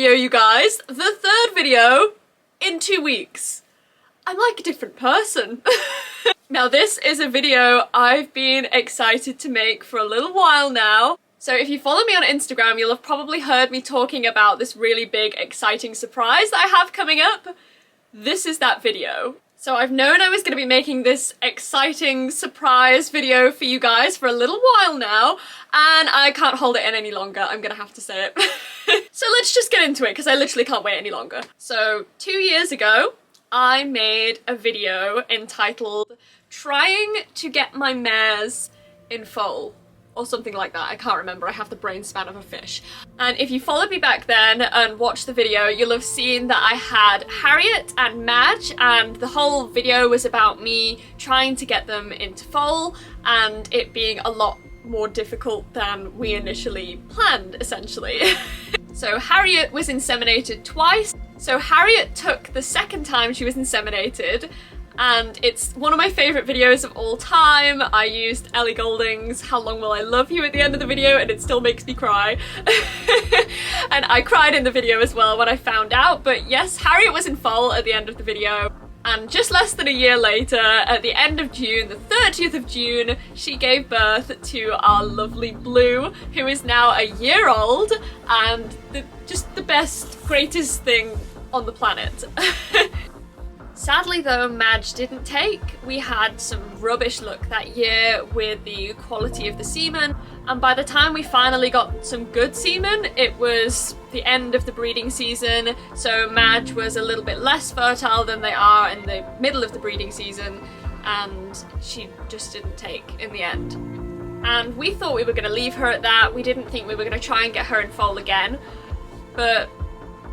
video, you guys. The third video in 2 weeks. I'm like a different person. Now this is a video I've been excited to make for a little while now. So if you follow me on Instagram, you'll have probably heard me talking about this really big, exciting surprise that I have coming up. This is that video. So I've known I was going to be making this exciting surprise video for you guys for a little while now, and I can't hold it in any longer. I'm gonna have to say it. So let's just get into it, because I literally can't wait any longer. So 2 years ago, I made a video entitled Trying to Get My Mares in Foal, or something like that. I can't remember, I have the brain span of a fish. And if you followed me back then and watched the video, you'll have seen that I had Harriet and Madge, and the whole video was about me trying to get them into foal and it being a lot more difficult than we initially planned, essentially. So Harriet was inseminated twice. So Harriet took the second time she was inseminated, and it's one of my favourite videos of all time. I used Ellie Goulding's How Long Will I Love You at the end of the video, and it still makes me cry. And I cried in the video as well when I found out, but yes, Harriet was in foal at the end of the video. And just less than a year later, at the end of June, the 30th of June, she gave birth to our lovely Blue, who is now a year old, and just the best, greatest thing on the planet. Sadly though, Madge didn't take. We had some rubbish luck that year with the quality of the semen, and by the time we finally got some good semen, it was the end of the breeding season, so Madge was a little bit less fertile than they are in the middle of the breeding season, and she just didn't take in the end. And we thought we were going to leave her at that. We didn't think we were going to try and get her in foal again, but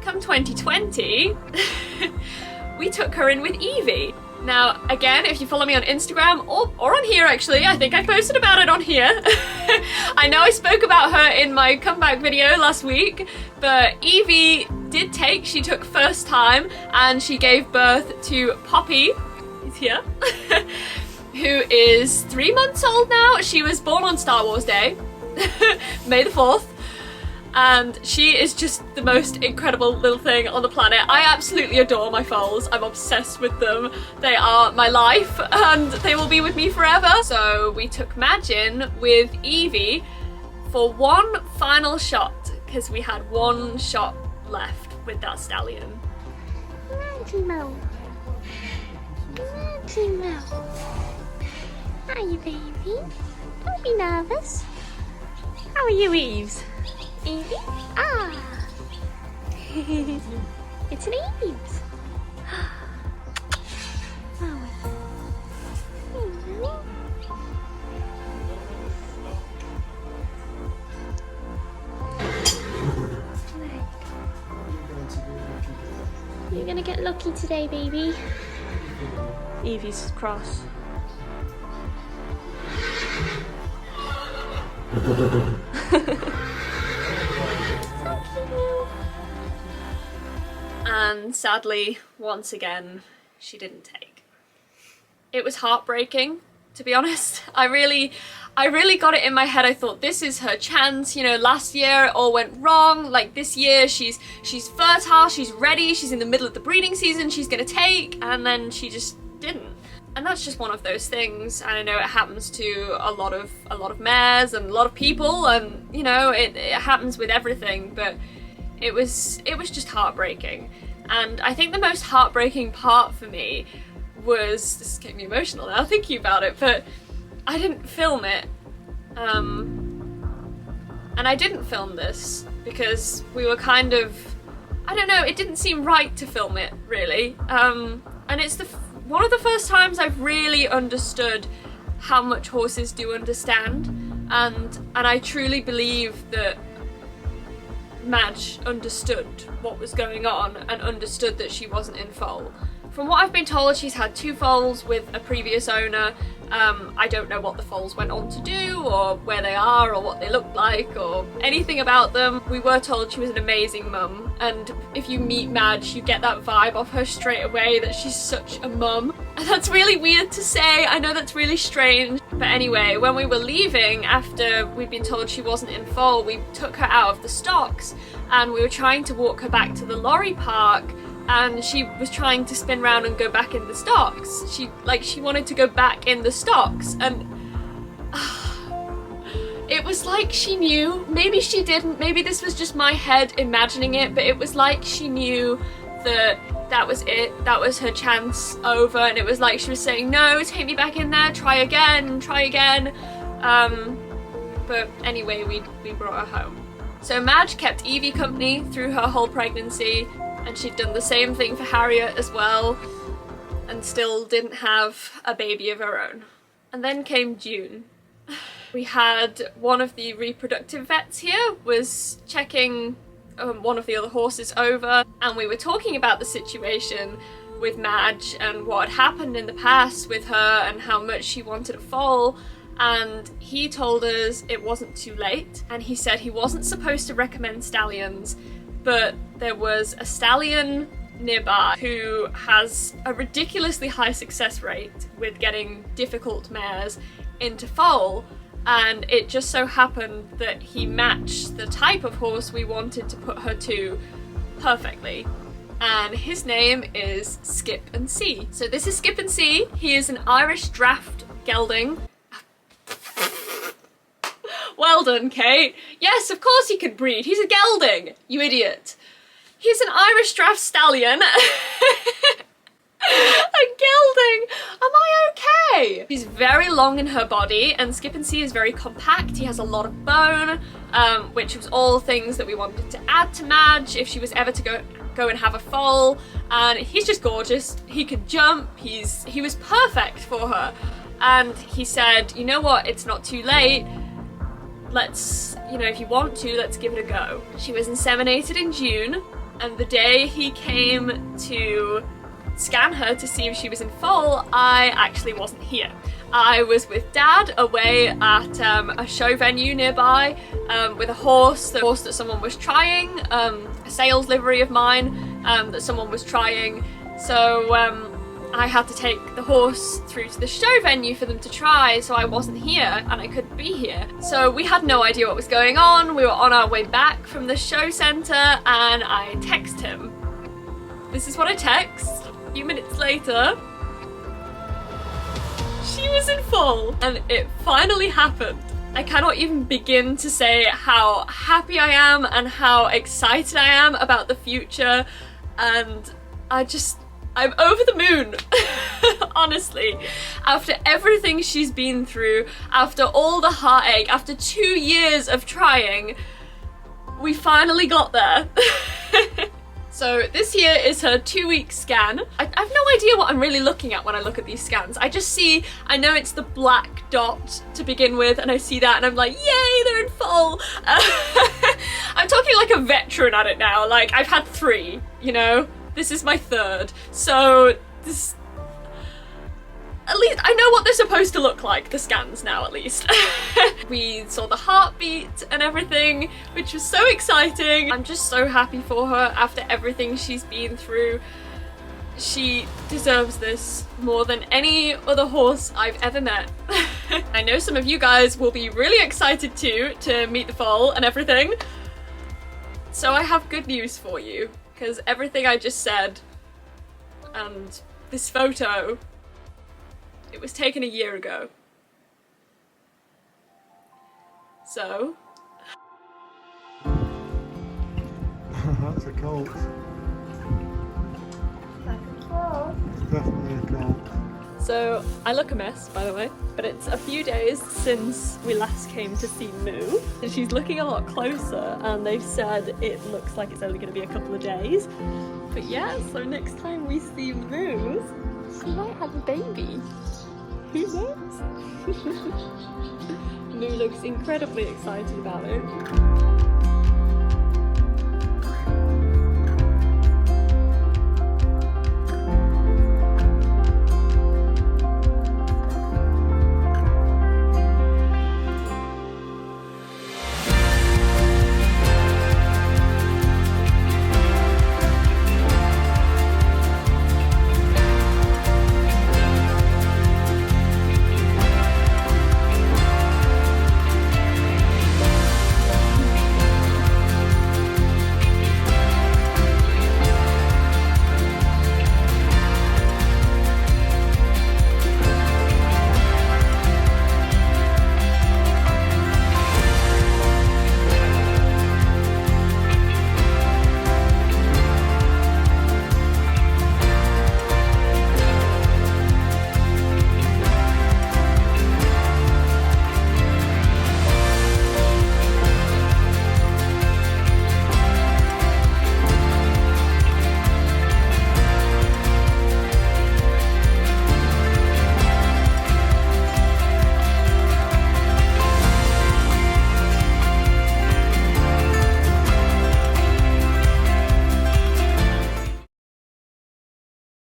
come 2020, we took her in with Evie. Now, again, if you follow me on Instagram, or on here actually, I think I posted about it on here. I know I spoke about her in my comeback video last week, but Evie did take, she took first time, and she gave birth to Poppy, who's here, who is 3 months old now. She was born on Star Wars Day, May the 4th. And she is just the most incredible little thing on the planet. I absolutely adore my foals. I'm obsessed with them. They are my life and they will be with me forever. So we took Madge in with Evie for one final shot, because we had one shot left with that stallion. Madgy Mo. Madgy Mo. Hi, baby. Don't be nervous. How are you, Eves? Evie? Ah! It's an Eves. You're gonna get lucky today, baby. Evie's cross. And sadly, once again, she didn't take. It was heartbreaking, to be honest. I really got it in my head. I thought, this is her chance. You know, last year it all went wrong. Like this year, she's fertile, she's ready, she's in the middle of the breeding season, she's gonna take, and then she just didn't. And that's just one of those things. And I know it happens to a lot of mares and a lot of people, and you know, it happens with everything, but it was just heartbreaking. And I think the most heartbreaking part for me was, this is getting me emotional now thinking about it, but I didn't film it. And I didn't film this because we were kind of, I don't know, it didn't seem right to film it, really. And it's one of the first times I've really understood how much horses do understand, and I truly believe that Madge understood what was going on and understood that she wasn't in foal. From what I've been told, she's had 2 foals with a previous owner. I don't know what the foals went on to do, or where they are, or what they look like, or anything about them. We were told she was an amazing mum, and if you meet Madge, you get that vibe off her straight away that she's such a mum. And that's really weird to say, I know that's really strange. But anyway, when we were leaving, after we'd been told she wasn't in foal, we took her out of the stocks and we were trying to walk her back to the lorry park, and she was trying to spin round and go back in the stocks. She wanted to go back in the stocks, and it was like she knew. Maybe she didn't, maybe this was just my head imagining it, but it was like she knew that that was it, that was her chance over, and it was like she was saying, no, take me back in there, try again, try again. But anyway, we brought her home. So Madge kept Evie company through her whole pregnancy, and she'd done the same thing for Harriet as well, and still didn't have a baby of her own. And then came June. We had one of the reproductive vets here was checking one of the other horses over, and we were talking about the situation with Madge and what had happened in the past with her and how much she wanted a foal, and he told us it wasn't too late, and he said he wasn't supposed to recommend stallions, but there was a stallion nearby who has a ridiculously high success rate with getting difficult mares into foal. And it just so happened that he matched the type of horse we wanted to put her to perfectly. And his name is Skip and See. So this is Skip and See. He is an Irish draft gelding. Well done, Kate. Yes, of course he could breed. He's a gelding, you idiot. He's an Irish draft stallion. A gelding! Am I okay? She's very long in her body, and Skip and See is very compact. He has a lot of bone, which was all things that we wanted to add to Madge if she was ever to go and have a foal. And he's just gorgeous. He could jump. He was perfect for her. And he said, you know what? It's not too late. Let's, if you want to, let's give it a go. She was inseminated in June, and the day he came to scan her to see if she was in foal, I actually wasn't here. I was with Dad away at a show venue nearby with a horse that someone was trying, a sales livery of mine that someone was trying. So I had to take the horse through to the show venue for them to try, so I wasn't here and I couldn't be here. So we had no idea what was going on. We were on our way back from the show centre and I text him. This is what I text. A few minutes later, she was in foal, and it finally happened. I cannot even begin to say how happy I am and how excited I am about the future, and I'm over the moon. Honestly, after everything she's been through, after all the heartache, after 2 years of trying, we finally got there. So this here is her 2-week scan. I have no idea what I'm really looking at when I look at these scans. I know it's the black dot to begin with, and I see that and I'm like, yay, they're in foal. I'm talking like a veteran at it now. Like, I've had 3, This is my 3rd. So this... At least I know what they're supposed to look like, the scans now at least. We saw the heartbeat and everything, which was so exciting. I'm just so happy for her after everything she's been through. She deserves this more than any other horse I've ever met. I know some of you guys will be really excited too to meet the foal and everything. So I have good news for you, because everything I just said and this photo, it was taken a year ago. So... That's a colt. It's definitely a colt. So, I look a mess, by the way, but it's a few days since we last came to see Moo, and she's looking a lot closer, and they've said it looks like it's only going to be a couple of days. But yeah, so next time we see Moo, she might have a baby. Who knows? Moo looks incredibly excited about it.